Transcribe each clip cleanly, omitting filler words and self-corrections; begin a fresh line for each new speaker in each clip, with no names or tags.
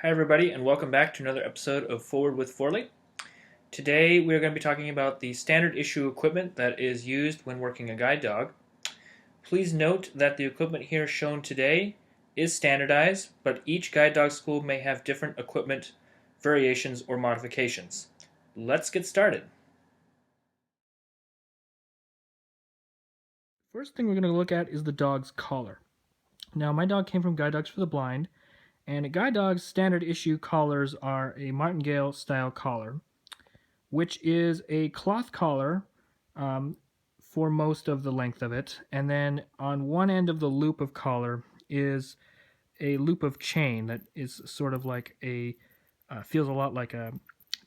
Hi everybody, and welcome back to another episode of Forward with Forley. Today we are going to be talking about the standard issue equipment that is used when working a guide dog. Please note that the equipment here shown today is standardized, but each guide dog school may have different equipment variations or modifications. Let's get started.
First thing we're going to look at is the dog's collar. Now, my dog came from Guide Dogs for the Blind, and Guide Dogs standard issue collars are a martingale style collar, which is a cloth collar for most of the length of it, and then on one end of the loop of collar is a loop of chain that is sort of like feels a lot like a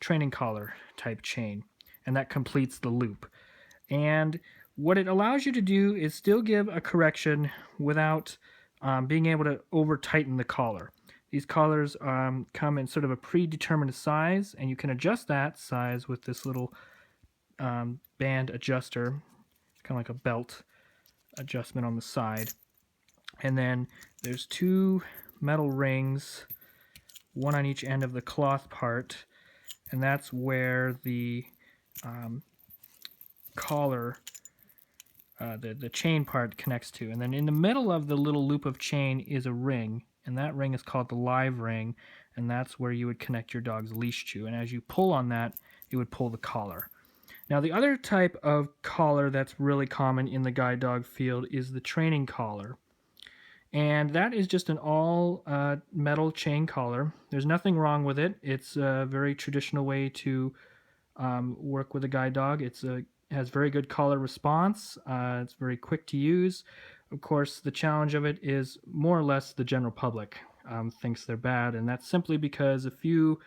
training collar type chain, and that completes the loop. And what it allows you to do is still give a correction without being able to over tighten the collar. These collars come in sort of a predetermined size, and you can adjust that size with this little band adjuster, kind of like a belt adjustment on the side. And then there's two metal rings, one on each end of the cloth part, and that's where the collar, the chain part connects to. And then in the middle of the little loop of chain is a ring, and that ring is called the live ring, and that's where you would connect your dog's leash to. And as you pull on that, it would pull the collar. Now, the other type of collar that's really common in the guide dog field is the training collar. And that is just an all metal chain collar. There's nothing wrong with it. It's a very traditional way to work with a guide dog. It has very good collar response. It's very quick to use. Of course, the challenge of it is more or less the general public thinks they're bad, and that's simply because a few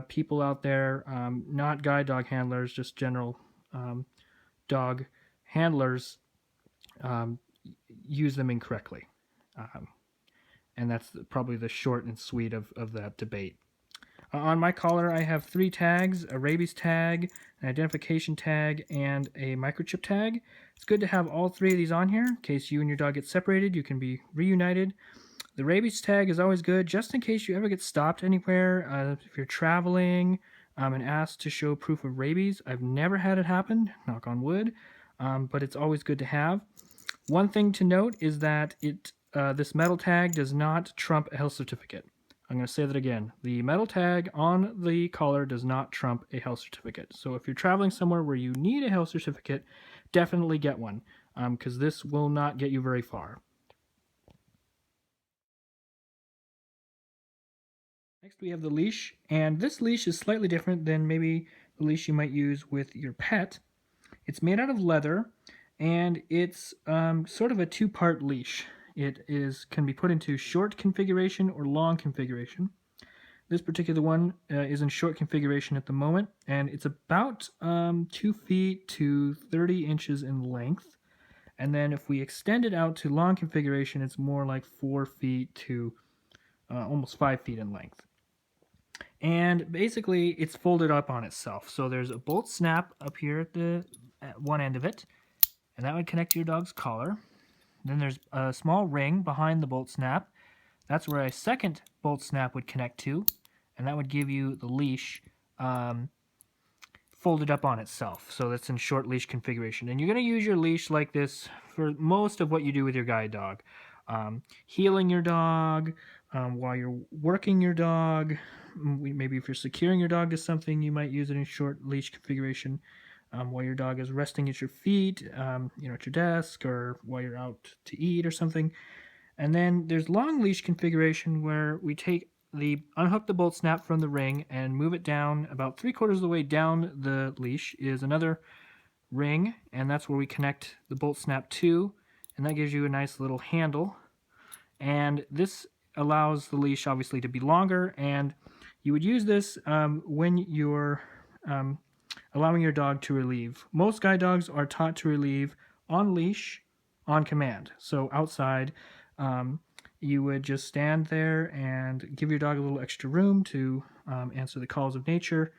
people out there, not guide dog handlers, just general dog handlers, use them incorrectly. And that's probably the short and sweet of that debate. On my collar, I have 3 tags: a rabies tag, an identification tag, and a microchip tag. It's good to have all 3 of these on here in case you and your dog get separated. You can be reunited. The rabies tag is always good just in case you ever get stopped anywhere. If you're traveling and asked to show proof of rabies, I've never had it happen, knock on wood, but it's always good to have. One thing to note is that this metal tag does not trump a health certificate. I'm going to say that again. The metal tag on the collar does not trump a health certificate. So if you're traveling somewhere where you need a health certificate, definitely get one, because this will not get you very far. Next we have the leash, and this leash is slightly different than maybe the leash you might use with your pet. It's made out of leather, and it's sort of a 2-part leash. It can be put into short configuration or long configuration. This particular one is in short configuration at the moment, and it's about 2 feet to 30 inches in length. And then if we extend it out to long configuration, it's more like 4 feet to almost 5 feet in length. And basically, it's folded up on itself. So there's a bolt snap up here at one end of it, and that would connect to your dog's collar. Then there's a small ring behind the bolt snap. That's where a second bolt snap would connect to, and that would give you the leash folded up on itself. So that's in short leash configuration. And you're going to use your leash like this for most of what you do with your guide dog. Healing your dog, while you're working your dog. Maybe if you're securing your dog to something, you might use it in short leash configuration. While your dog is resting at your feet, at your desk, or while you're out to eat or something. And then there's long leash configuration where we unhook the bolt snap from the ring and move it down about 3/4 of the way down the leash is another ring, and that's where we connect the bolt snap to, and that gives you a nice little handle. And this allows the leash obviously to be longer, and you would use this when you're allowing your dog to relieve. Most guide dogs are taught to relieve on leash, on command. So outside, you would just stand there and give your dog a little extra room to answer the calls of nature,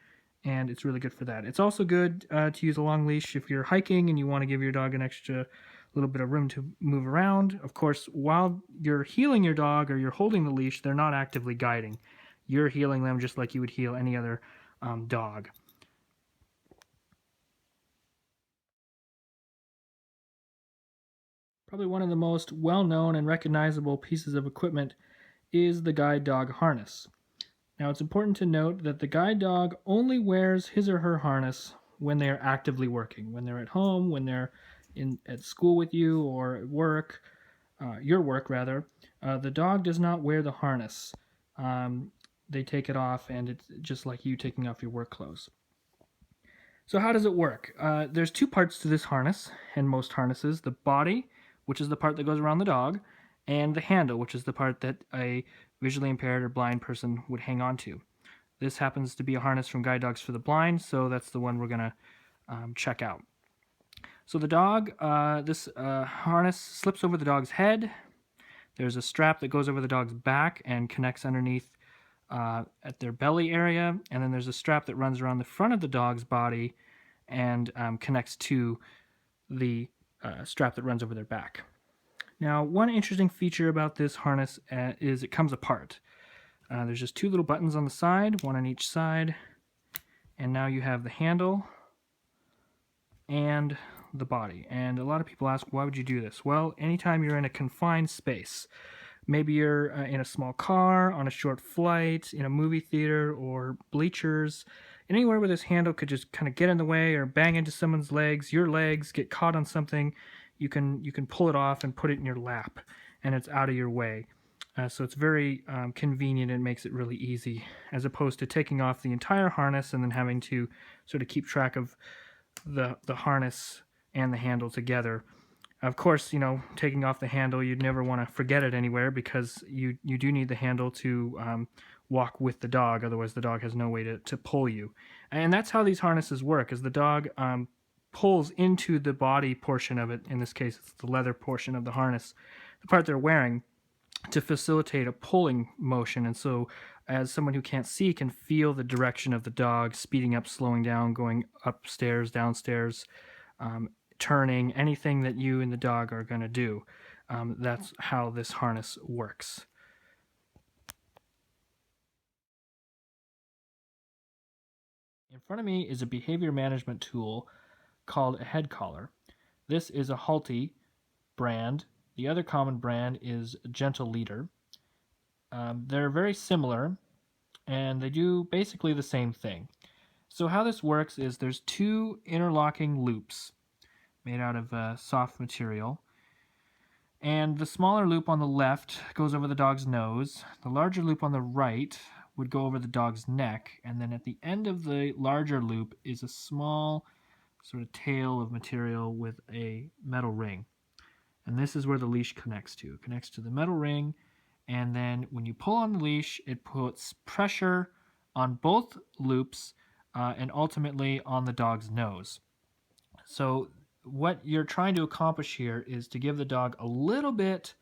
and it's really good for that. It's also good to use a long leash if you're hiking and you want to give your dog an extra little bit of room to move around. Of course, while you're healing your dog or you're holding the leash, they're not actively guiding. you're healing them just like you would heal any other dog. Probably one of the most well-known and recognizable pieces of equipment is the guide dog harness. Now, it's important to note that the guide dog only wears his or her harness when they are actively working. When they're at home, when they're at school with you, or at work, your work rather, the dog does not wear the harness. They take it off, and it's just like you taking off your work clothes. So how does it work? There's two parts to this harness, and most harnesses: the body, which is the part that goes around the dog, and the handle, which is the part that a visually impaired or blind person would hang on to. This happens to be a harness from Guide Dogs for the Blind, so that's the one we're going to check out. So the dog, this harness slips over the dog's head. There's a strap that goes over the dog's back and connects underneath at their belly area, and then there's a strap that runs around the front of the dog's body and connects to the strap that runs over their back. Now, one interesting feature about this harness is it comes apart. There's just two little buttons on the side, one on each side, and now you have the handle and the body. And a lot of people ask, why would you do this? Well, anytime you're in a confined space, maybe you're in a small car, on a short flight, in a movie theater, or bleachers, anywhere where this handle could just kind of get in the way or bang into someone's legs, your legs get caught on something, you can pull it off and put it in your lap, and it's out of your way. So it's very convenient and makes it really easy, as opposed to taking off the entire harness and then having to sort of keep track of the harness and the handle together. Of course, taking off the handle, you'd never want to forget it anywhere, because you do need the handle to walk with the dog. Otherwise, the dog has no way to pull you. And that's how these harnesses work, is the dog pulls into the body portion of it. In this case, it's the leather portion of the harness, the part they're wearing, to facilitate a pulling motion. And so as someone who can't see can feel the direction of the dog, speeding up, slowing down, going upstairs, downstairs, turning, anything that you and the dog are going to do. That's how this harness works. In front of me is a behavior management tool called a head collar. This is a Halti brand. The other common brand is Gentle Leader. They're very similar, and they do basically the same thing. So how this works is there's two interlocking loops made out of soft material, and the smaller loop on the left goes over the dog's nose. The larger loop on the right would go over the dog's neck, and then at the end of the larger loop is a small sort of tail of material with a metal ring. And this is where the leash connects to. It connects to the metal ring, and then when you pull on the leash, it puts pressure on both loops and ultimately on the dog's nose. So what you're trying to accomplish here is to give the dog a little bit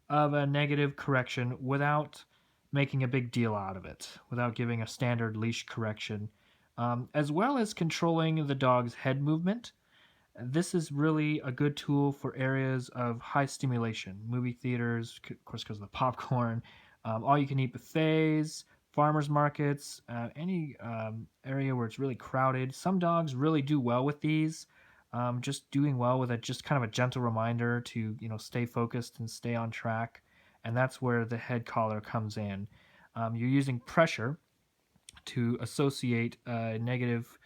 of a negative correction without making a big deal out of it, without giving a standard leash correction, as well as controlling the dog's head movement. This is really a good tool for areas of high stimulation, movie theaters, of course, because of the popcorn, all-you-can-eat buffets, farmers markets, any area where it's really crowded. Some dogs really do well with these. Just doing well with it, just kind of a gentle reminder to stay focused and stay on track, and that's where the head collar comes in. You're using pressure to associate negative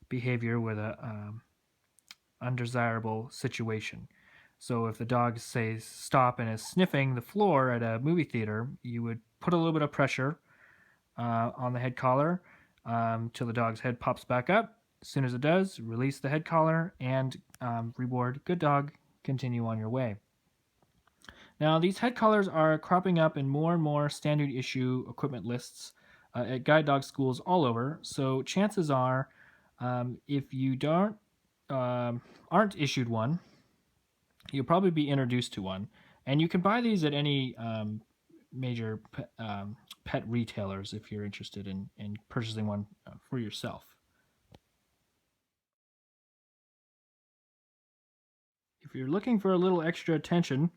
behavior with a undesirable situation. So if the dog says stop and is sniffing the floor at a movie theater, you would put a little bit of pressure on the head collar till the dog's head pops back up. As soon as it does, release the head collar and reward, good dog, continue on your way. Now, these head collars are cropping up in more and more standard issue equipment lists at guide dog schools all over. So chances are, if you aren't issued one, you'll probably be introduced to one. And you can buy these at any major pet retailers if you're interested in purchasing one for yourself. If you're looking for a little extra attention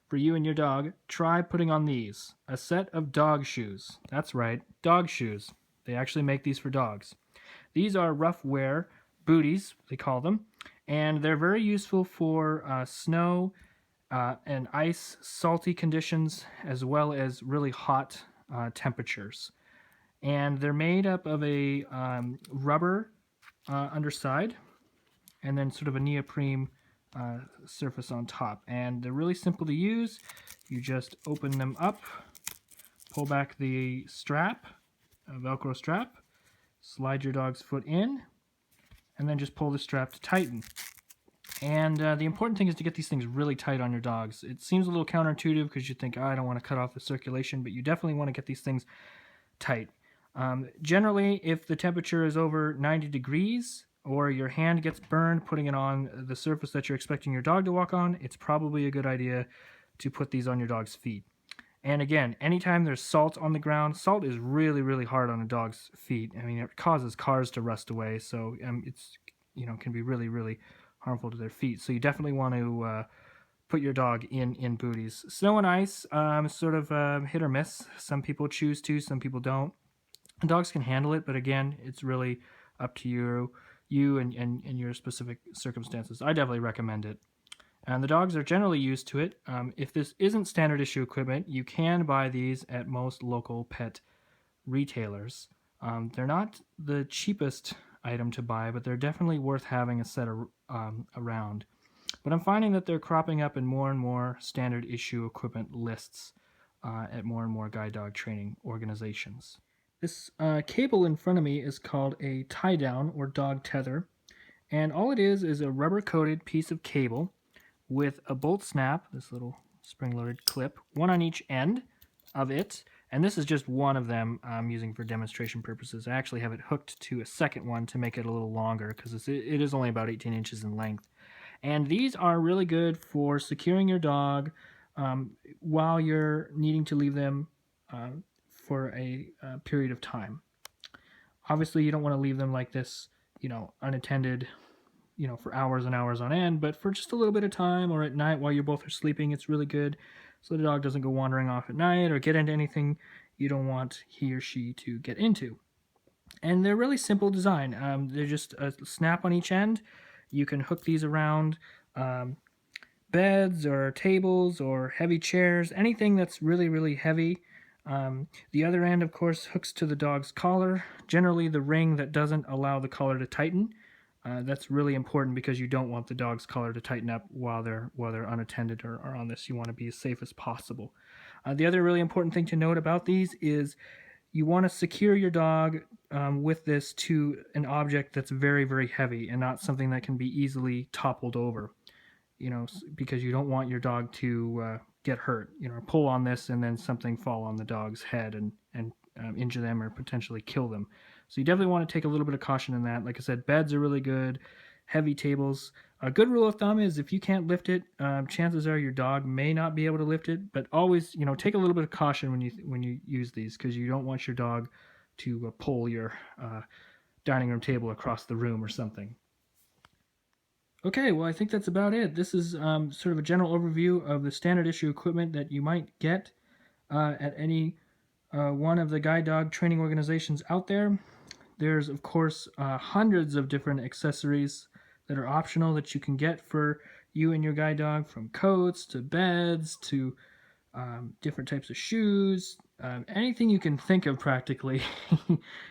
for you and your dog, try putting on these. A set of dog shoes. That's right, dog shoes. They actually make these for dogs. These are rough wear booties, they call them, and they're very useful for snow and ice, salty conditions, as well as really hot temperatures. And they're made up of a rubber underside and then sort of a neoprene surface on top. And they're really simple to use. You just open them up, pull back the strap, a Velcro strap, slide your dog's foot in, and then just pull the strap to tighten. And the important thing is to get these things really tight on your dogs. It seems a little counterintuitive because you think, oh, I don't want to cut off the circulation, but you definitely want to get these things tight. Generally, if the temperature is over 90 degrees or your hand gets burned putting it on the surface that you're expecting your dog to walk on, it's probably a good idea to put these on your dog's feet. And again, anytime there's salt on the ground, salt is really, really hard on a dog's feet. I mean, it causes cars to rust away, so it's can be really, really harmful to their feet. So you definitely want to put your dog in booties. Snow and ice, sort of hit or miss. Some people choose to, some people don't. Dogs can handle it, but again, it's really up to you and your specific circumstances. I definitely recommend it. And the dogs are generally used to it. If this isn't standard issue equipment, you can buy these at most local pet retailers. They're not the cheapest item to buy, but they're definitely worth having a set around. But I'm finding that they're cropping up in more and more standard issue equipment lists at more and more guide dog training organizations. This cable in front of me is called a tie down or dog tether, and all it is a rubber coated piece of cable with a bolt snap, this little spring-loaded clip, one on each end of it, and this is just one of them I'm using for demonstration purposes. I actually have it hooked to a second one to make it a little longer because it is only about 18 inches in length. And these are really good for securing your dog while you're needing to leave them for a period of time. Obviously, you don't want to leave them like this, unattended, for hours and hours on end, but for just a little bit of time or at night while you both are sleeping, it's really good so the dog doesn't go wandering off at night or get into anything you don't want he or she to get into. And they're really simple design. They're just a snap on each end. You can hook these around beds or tables or heavy chairs, anything that's really, really heavy. The other end, of course, hooks to the dog's collar, generally the ring that doesn't allow the collar to tighten. That's really important because you don't want the dog's collar to tighten up while they're unattended or on this. You want to be as safe as possible. The other really important thing to note about these is you want to secure your dog with this to an object that's very, very heavy and not something that can be easily toppled over, because you don't want your dog to get hurt, pull on this and then something fall on the dog's head and injure them or potentially kill them. So you definitely want to take a little bit of caution in that. Like I said, beds are really good, heavy tables. A good rule of thumb is if you can't lift it, chances are your dog may not be able to lift it, but always, take a little bit of caution when you use these because you don't want your dog to pull your dining room table across the room or something. Okay, well, I think that's about it. This is sort of a general overview of the standard issue equipment that you might get at any one of the guide dog training organizations out there. There's, of course, hundreds of different accessories that are optional that you can get for you and your guide dog, from coats to beds to different types of shoes. Anything you can think of practically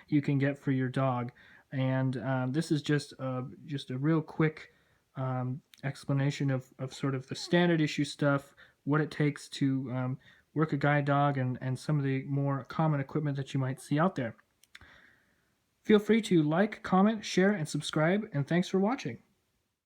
you can get for your dog. And this is just a real quick explanation of sort of the standard issue stuff, what it takes to work a guide dog, and some of the more common equipment that you might see out there. Feel free to like, comment, share, and subscribe, and thanks for watching.